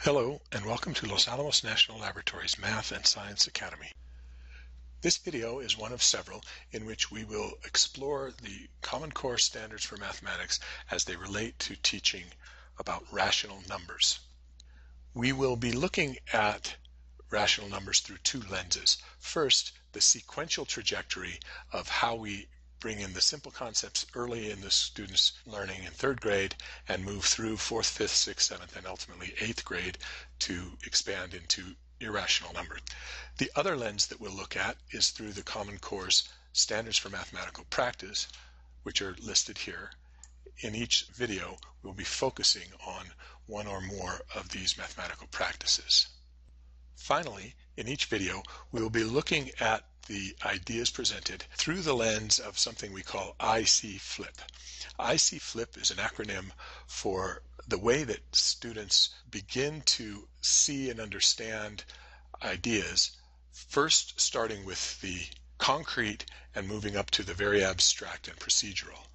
Hello and welcome to Los Alamos National Laboratory's Math and Science Academy. This video is one of several in which we will explore the Common Core standards for mathematics as they relate to teaching about rational numbers. We will be looking at rational numbers through two lenses. First, the sequential trajectory of how we bring in the simple concepts early in the students' learning in third grade and move through fourth, fifth, sixth, seventh, and ultimately eighth grade to expand into irrational numbers. The other lens that we'll look at is through the Common Core's standards for mathematical practice, which are listed here. In each video, we'll be focusing on one or more of these mathematical practices. Finally, in each video, we will be looking at the ideas presented through the lens of something we call IC Flip. IC Flip is an acronym for the way that students begin to see and understand ideas, first starting with the concrete and moving up to the very abstract and procedural.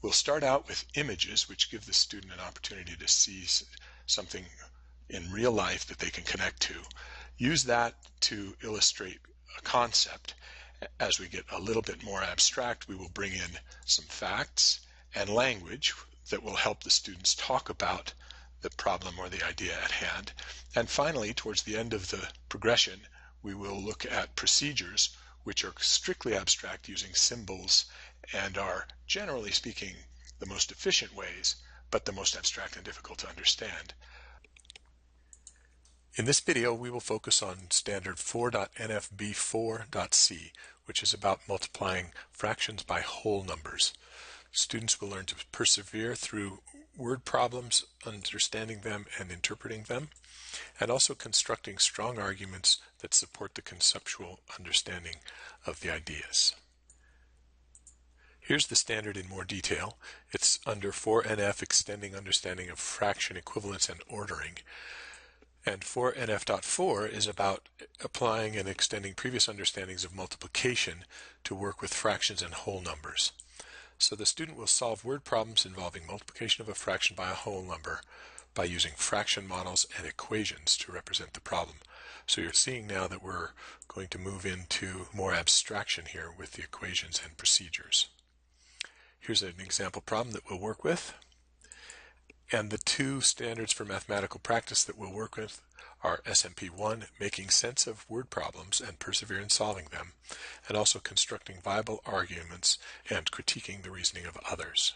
We'll start out with images, which give the student an opportunity to see something in real life that they can connect to. Use that to illustrate a concept. As we get a little bit more abstract, we will bring in some facts and language that will help the students talk about the problem or the idea at hand. And finally, towards the end of the progression, we will look at procedures which are strictly abstract using symbols and are, generally speaking, the most efficient ways, but the most abstract and difficult to understand. In this video, we will focus on standard 4.NFB4.C, which is about multiplying fractions by whole numbers. Students will learn to persevere through word problems, understanding them and interpreting them, and also constructing strong arguments that support the conceptual understanding of the ideas. Here's the standard in more detail. It's under 4NF, Extending Understanding of Fraction Equivalence and Ordering. And 4NF.4 is about applying and extending previous understandings of multiplication to work with fractions and whole numbers. So the student will solve word problems involving multiplication of a fraction by a whole number by using fraction models and equations to represent the problem. So you're seeing now that we're going to move into more abstraction here with the equations and procedures. Here's an example problem that we'll work with. And the two standards for mathematical practice that we'll work with are SMP1, making sense of word problems and persevere in solving them, and also constructing viable arguments and critiquing the reasoning of others.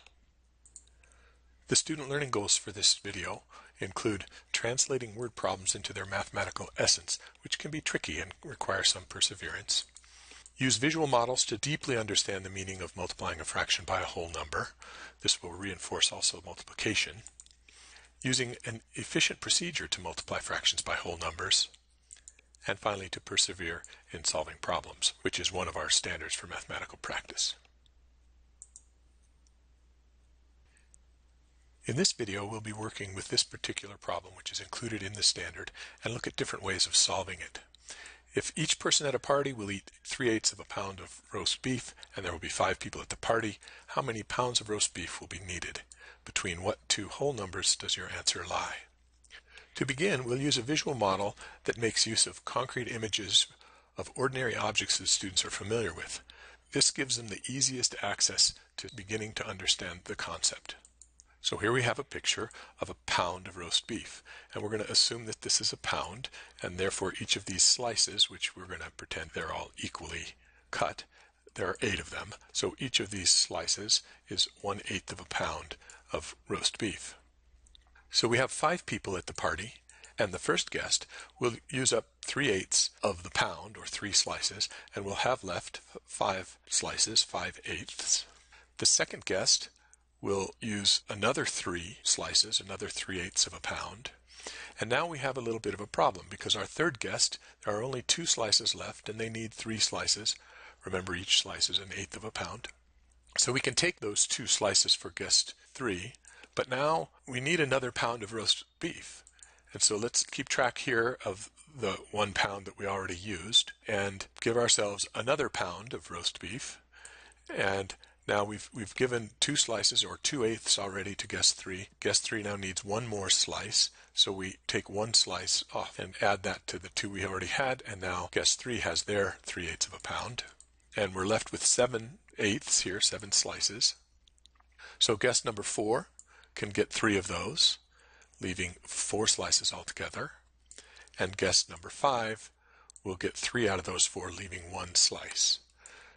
The student learning goals for this video include translating word problems into their mathematical essence, which can be tricky and require some perseverance. Use visual models to deeply understand the meaning of multiplying a fraction by a whole number. This will reinforce also multiplication. Using an efficient procedure to multiply fractions by whole numbers, and finally to persevere in solving problems, which is one of our standards for mathematical practice. In this video, we'll be working with this particular problem, which is included in the standard, and look at different ways of solving it. If each person at a party will eat 3/8 of a pound of roast beef, and there will be 5 people at the party, how many pounds of roast beef will be needed? Between what two whole numbers does your answer lie? To begin, we'll use a visual model that makes use of concrete images of ordinary objects that students are familiar with. This gives them the easiest access to beginning to understand the concept. So here we have a picture of a pound of roast beef, and we're going to assume that this is a pound, and therefore each of these slices, which we're going to pretend they're all equally cut, there are 8 of them, so each of these slices is 1/8 of a pound of roast beef. So we have 5 people at the party, and the first guest will use up 3/8 of the pound, or 3 slices, and we'll have left 5 slices, 5/8. The second guest will use another 3 slices, another 3/8 of a pound. And now we have a little bit of a problem, because our third guest, there are only 2 slices left, and they need 3 slices. Remember, each slice is 1/8 of a pound. So we can take those 2 slices for guest 3, but now we need another pound of roast beef. And so let's keep track here of the 1 pound that we already used and give ourselves another pound of roast beef. And now we've given 2 slices, or 2/8 already, to guest 3. Guest 3 now needs 1 more slice, So we take one slice off and add that to the 2 we already had, and now guest 3 has their 3/8 of a pound. And we're left with 7/8 here, 7 slices. So guest number 4 can get 3 of those, leaving 4 slices altogether. And guest number 5 will get 3 out of those 4, leaving 1 slice.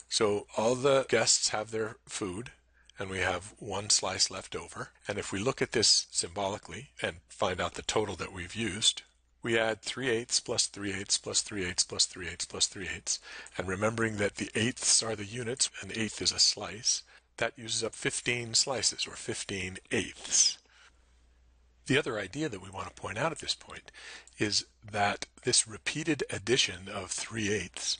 So all the guests have their food, and we have 1 slice left over. And if we look at this symbolically and find out the total that we've used, we add 3/8 plus 3/8 plus 3/8 plus 3/8 plus 3/8. And remembering that the eighths are the units, an eighth is a slice, that uses up 15 slices, or 15/8. The other idea that we want to point out at this point is that this repeated addition of 3/8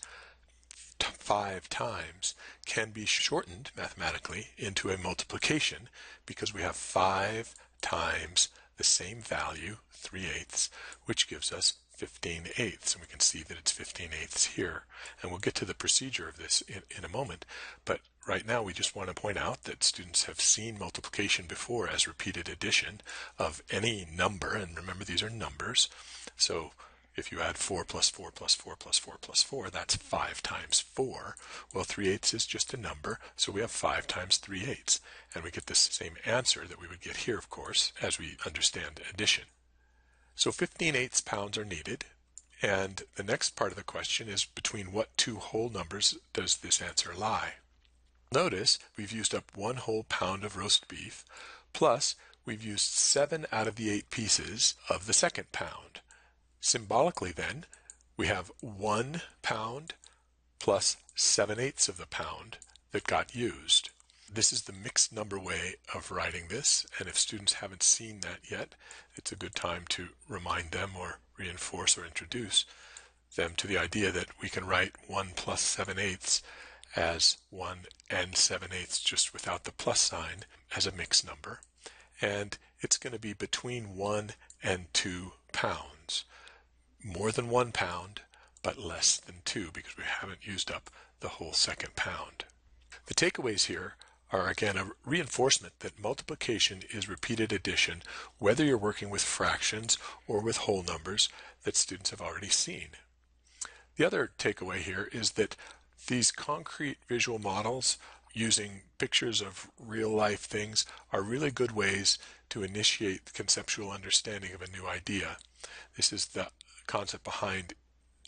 5 times can be shortened mathematically into a multiplication, because we have 5 times the same value, 3/8, which gives us 15/8, and we can see that it's 15/8 here. And we'll get to the procedure of this in a moment, but right now we just want to point out that students have seen multiplication before as repeated addition of any number, and remember these are numbers. So if you add 4 plus 4 plus 4 plus 4 plus 4, that's 5 times 4. Well, 3/8 is just a number, so we have 5 times 3/8. And we get the same answer that we would get here, of course, as we understand addition. So 15/8 pounds are needed. And the next part of the question is, between what 2 whole numbers does this answer lie? Notice we've used up 1 whole pound of roast beef, plus we've used 7 out of the 8 pieces of the second pound. Symbolically then, we have 1 pound plus 7/8 of the pound that got used. This is the mixed number way of writing this, and if students haven't seen that yet, it's a good time to remind them or reinforce or introduce them to the idea that we can write 1 plus 7/8 as 1 and 7/8 just without the plus sign as a mixed number, and it's going to be between 1 and 2 pounds. More than 1 pound, but less than 2, because we haven't used up the whole second pound. The takeaways here are again a reinforcement that multiplication is repeated addition, whether you're working with fractions or with whole numbers that students have already seen. The other takeaway here is that these concrete visual models using pictures of real life things are really good ways to initiate conceptual understanding of a new idea. This is the concept behind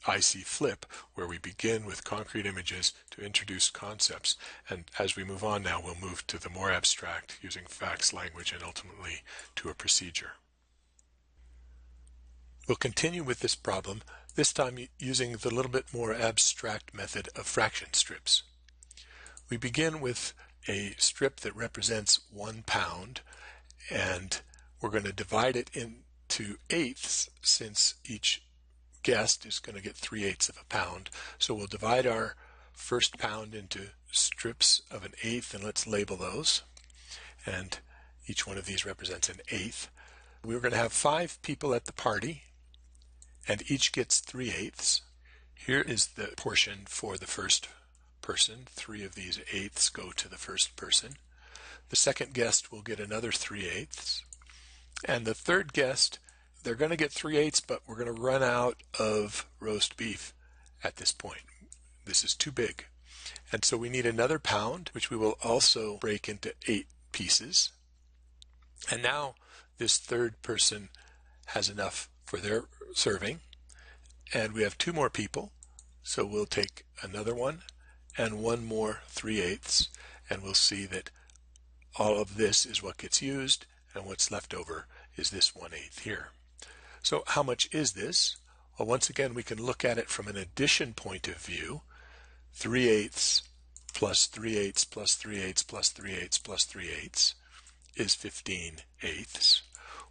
IC Flip, where we begin with concrete images to introduce concepts, and as we move on now, we'll move to the more abstract using facts, language, and ultimately to a procedure. We'll continue with this problem, this time using the little bit more abstract method of fraction strips. We begin with a strip that represents 1 pound, and we're going to divide it into eighths, since each guest is going to get 3/8 of a pound. So we'll divide our first pound into strips of an eighth, and let's label those. And each one of these represents an eighth. We're going to have 5 people at the party, and each gets 3/8. Here is the portion for the first person. 3 of these eighths go to the first person. The second guest will get another 3/8. And the third guest, they're going to get 3/8, but we're going to run out of roast beef at this point. This is too big. And so we need another pound, which we will also break into 8 pieces. And now this third person has enough for their serving. And we have 2 more people. So we'll take another one and 1 more 3/8. And we'll see that all of this is what gets used, and what's left over is this 1/8 here. So how much is this? Well, once again, we can look at it from an addition point of view. 3/8 plus 3/8 plus 3/8 plus 3/8 plus 3/8 is 15/8.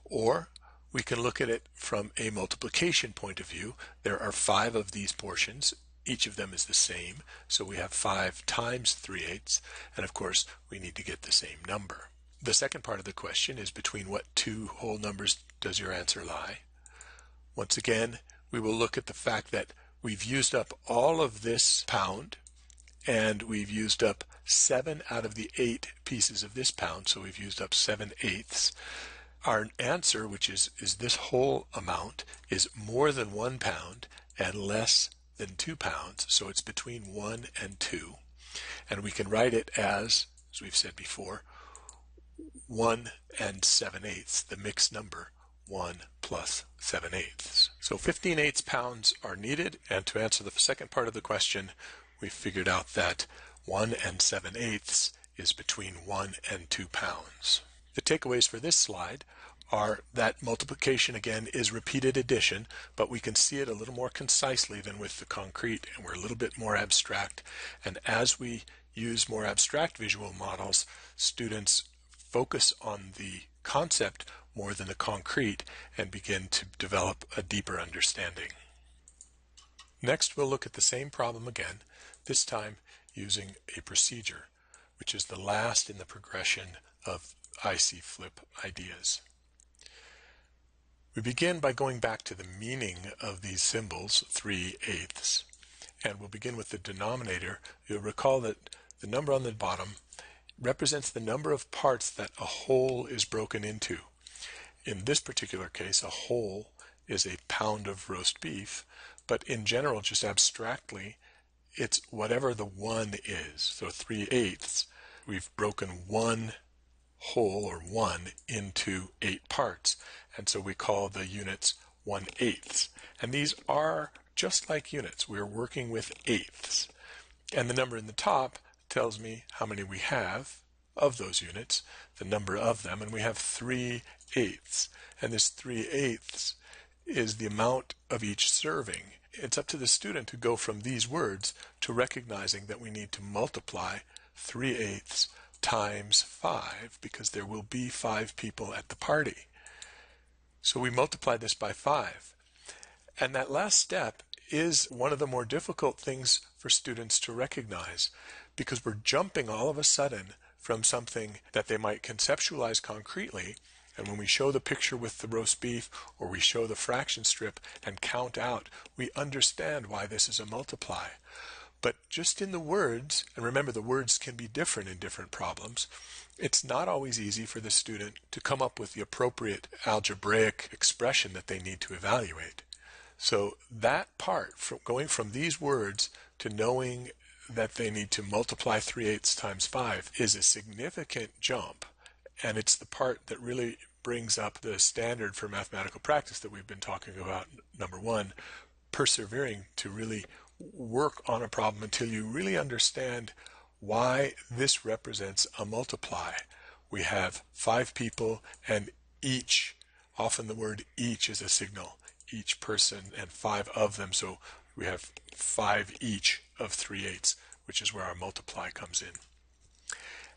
Or we can look at it from a multiplication point of view. There are 5 of these portions. Each of them is the same. So we have 5 times 3/8. And of course, we need to get the same number. The second part of the question is, between what 2 whole numbers does your answer lie? Once again, we will look at the fact that we've used up all of this pound, and we've used up 7 out of the 8 pieces of this pound, so we've used up 7/8. Our answer, which is this whole amount, is more than 1 pound and less than 2 pounds. So it's between 1 and 2. And we can write it as we've said before, 1 and 7/8, the mixed number, 1 plus 7/8. So 15/8 pounds are needed, and to answer the second part of the question, we figured out that 1 and 7/8 is between 1 and 2 pounds. The takeaways for this slide are that multiplication, again, is repeated addition, but we can see it a little more concisely than with the concrete, and we're a little bit more abstract. And as we use more abstract visual models, students focus on the concept more than the concrete and begin to develop a deeper understanding. Next, we'll look at the same problem again, this time using a procedure, which is the last in the progression of IC flip ideas. We begin by going back to the meaning of these symbols, 3/8, and we'll begin with the denominator. You'll recall that the number on the bottom represents the number of parts that a whole is broken into. In this particular case, a whole is a pound of roast beef, but in general, just abstractly, it's whatever the 1 is. So 3/8, we've broken one whole, or 1, into 8 parts, and so we call the units 1/8. And these are just like units. We're working with eighths. And the number in the top tells me how many we have of those units, the number of them, and we have 3/8. And this 3/8 is the amount of each serving. It's up to the student to go from these words to recognizing that we need to multiply 3/8 times 5, because there will be 5 people at the party. So we multiply this by 5. And that last step is one of the more difficult things for students to recognize, because we're jumping all of a sudden from something that they might conceptualize concretely, and when we show the picture with the roast beef, or we show the fraction strip and count out, we understand why this is a multiply. But just in the words, and remember the words can be different in different problems, it's not always easy for the student to come up with the appropriate algebraic expression that they need to evaluate. So that part, from going from these words to knowing that they need to multiply 3/8 times 5, is a significant jump. And it's the part that really brings up the standard for mathematical practice that we've been talking about. Number one, persevering to really work on a problem until you really understand why this represents a multiply. We have 5 people, and each, often the word each is a signal, each person and 5 of them, so we have 5 each of 3/8, which is where our multiply comes in.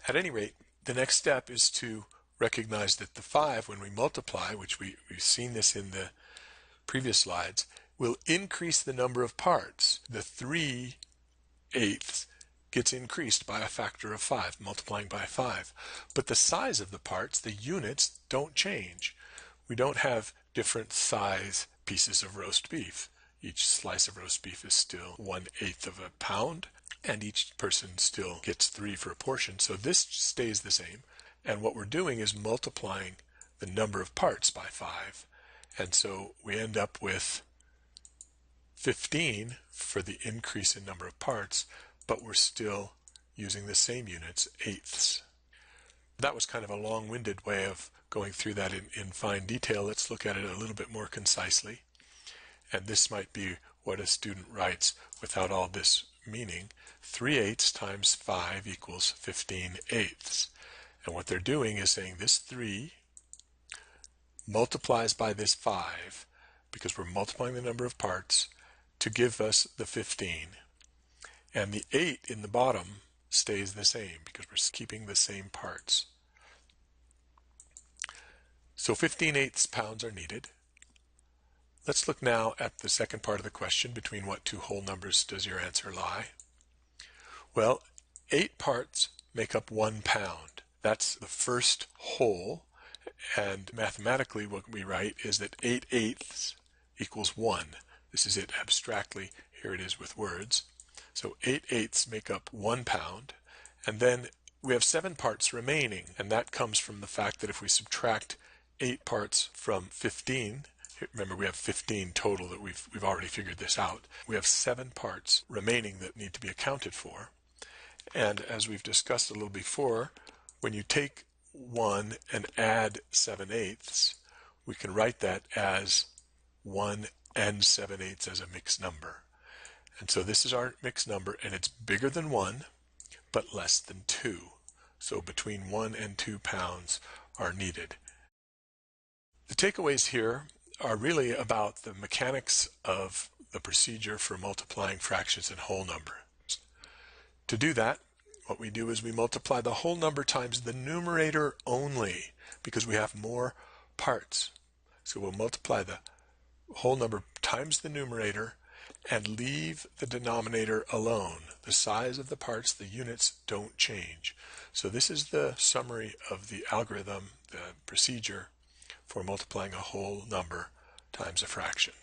At any rate, the next step is to recognize that the 5, when we multiply, which we've seen this in the previous slides, will increase the number of parts. The 3/8 gets increased by a factor of 5, multiplying by 5. But the size of the parts, the units, don't change. We don't have different size pieces of roast beef. Each slice of roast beef is still 1/8 of a pound, and each person still gets 3 for a portion. So this stays the same. And what we're doing is multiplying the number of parts by 5. And so we end up with 15 for the increase in number of parts, but we're still using the same units, eighths. That was kind of a long-winded way of going through that in fine detail. Let's look at it a little bit more concisely. And this might be what a student writes without all this meaning. 3/8 times 5 equals 15/8. And what they're doing is saying this 3 multiplies by this 5, because we're multiplying the number of parts, to give us the 15. And the 8 in the bottom stays the same, because we're keeping the same parts. So 15/8 pounds are needed. Let's look now at the second part of the question, between what two whole numbers does your answer lie? Well, 8 parts make up 1 pound. That's the first whole, and mathematically what we write is that 8/8 equals 1. This is it abstractly. Here it is with words. So 8/8 make up 1 pound, and then we have 7 parts remaining, and that comes from the fact that if we subtract 8 parts from 15. Remember, we have 15 total that we've already figured this out. We have 7 parts remaining that need to be accounted for. And as we've discussed a little before, when you take 1 and add 7/8, we can write that as 1 and 7/8 as a mixed number. And so this is our mixed number, and it's bigger than 1, but less than 2. So between 1 and 2 pounds are needed. The takeaways here are really about the mechanics of the procedure for multiplying fractions and whole numbers. To do that, what we do is we multiply the whole number times the numerator only, because we have more parts. So we'll multiply the whole number times the numerator and leave the denominator alone. The size of the parts, the units, don't change. So this is the summary of the algorithm, the procedure for multiplying a whole number times a fraction.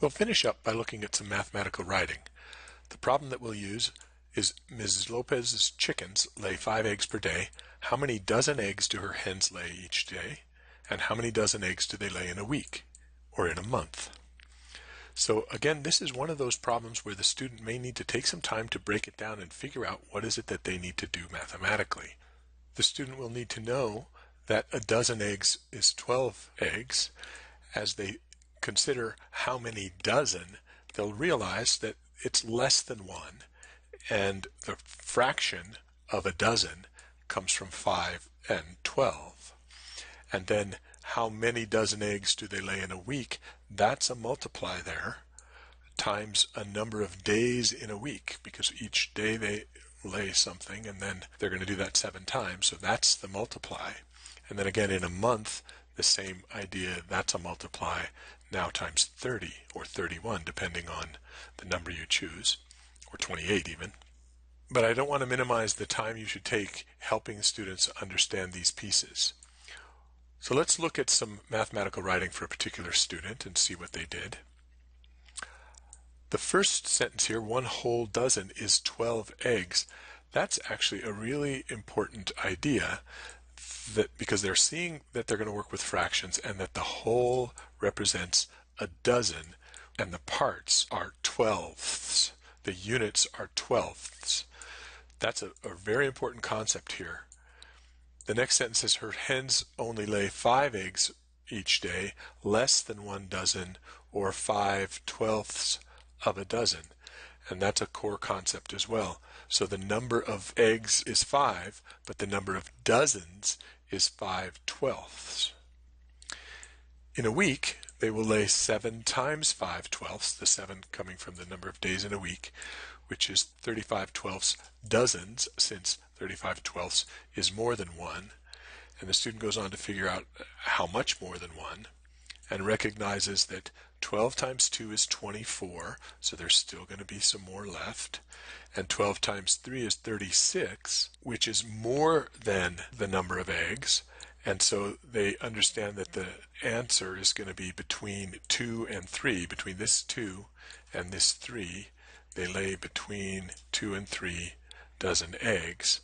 We'll finish up by looking at some mathematical writing. The problem that we'll use is Mrs. Lopez's chickens lay 5 eggs per day. How many dozen eggs do her hens lay each day? And how many dozen eggs do they lay in a week or in a month? So again, this is one of those problems where the student may need to take some time to break it down and figure out what is it that they need to do mathematically. The student will need to know that a dozen eggs is 12 eggs. As they consider how many dozen, they'll realize that it's less than 1, and the fraction of a dozen comes from 5 and 12. And then how many dozen eggs do they lay in a week? That's a multiply there times a number of days in a week, because each day they lay something, and then they're going to do that 7 times, so that's the multiply. And then again in a month, the same idea, that's a multiply, now times 30 or 31, depending on the number you choose, or 28 even. But I don't want to minimize the time you should take helping students understand these pieces. So let's look at some mathematical writing for a particular student and see what they did. The first sentence here, 1 whole dozen is 12 eggs. That's actually a really important idea, that because they're seeing that they're going to work with fractions and that the whole represents a dozen and the parts are twelfths. The units are twelfths. That's a very important concept here. The next sentence says her hens only lay 5 eggs each day, less than 1 dozen, or 5/12 of a dozen. And that's a core concept as well. So the number of eggs is 5, but the number of dozens is 5/12. In a week, they will lay 7 times 5/12, the 7 coming from the number of days in a week, which is 35/12 dozens, since 35/12 is more than 1. And the student goes on to figure out how much more than 1, and recognizes that 12 times 2 is 24, so there's still going to be some more left. And 12 times 3 is 36, which is more than the number of eggs. And so they understand that the answer is going to be between 2 and 3. Between this 2 and this 3, they lay between 2 and 3 dozen eggs.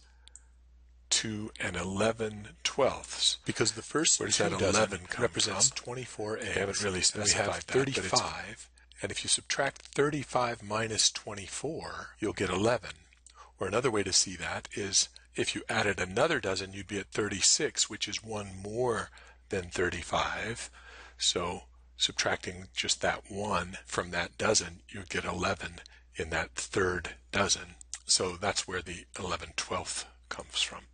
2 and 11/12, because the first Where's 2 that dozen 11 come represents from? 24 eggs. They haven't really specified we have that, 35, and if you subtract 35 minus 24, you'll get 11. Or another way to see that is if you added another dozen, you'd be at 36, which is 1 more than 35. So subtracting just that 1 from that dozen, you get 11 in that third dozen. So that's where the 11/12 comes from.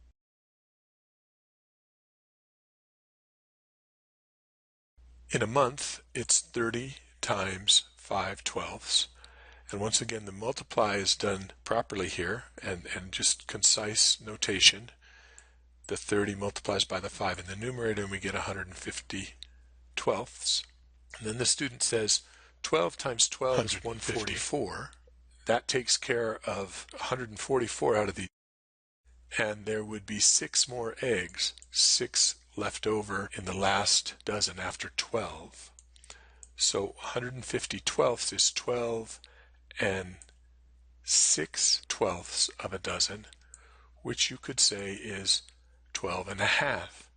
In a month, it's 30 times 5/12. And once again, the multiply is done properly here, and just concise notation. The 30 multiplies by the 5 in the numerator, and we get 150/12. And then the student says 12 times 12 is 144. That takes care of 144 out of the, and there would be 6 more eggs, 6 left over in the last dozen after 12. So 150/12 is 12 and 6/12 of a dozen, which you could say is 12.5.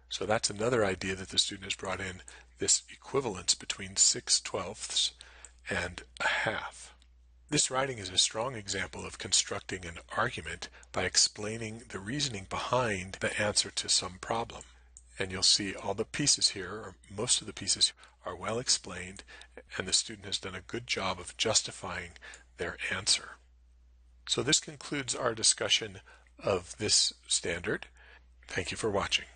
So that's another idea that the student has brought in, this equivalence between 6/12 and a half. This writing is a strong example of constructing an argument by explaining the reasoning behind the answer to some problem. And you'll see all the pieces here, or most of the pieces, are well explained, and the student has done a good job of justifying their answer. So this concludes our discussion of this standard. Thank you for watching.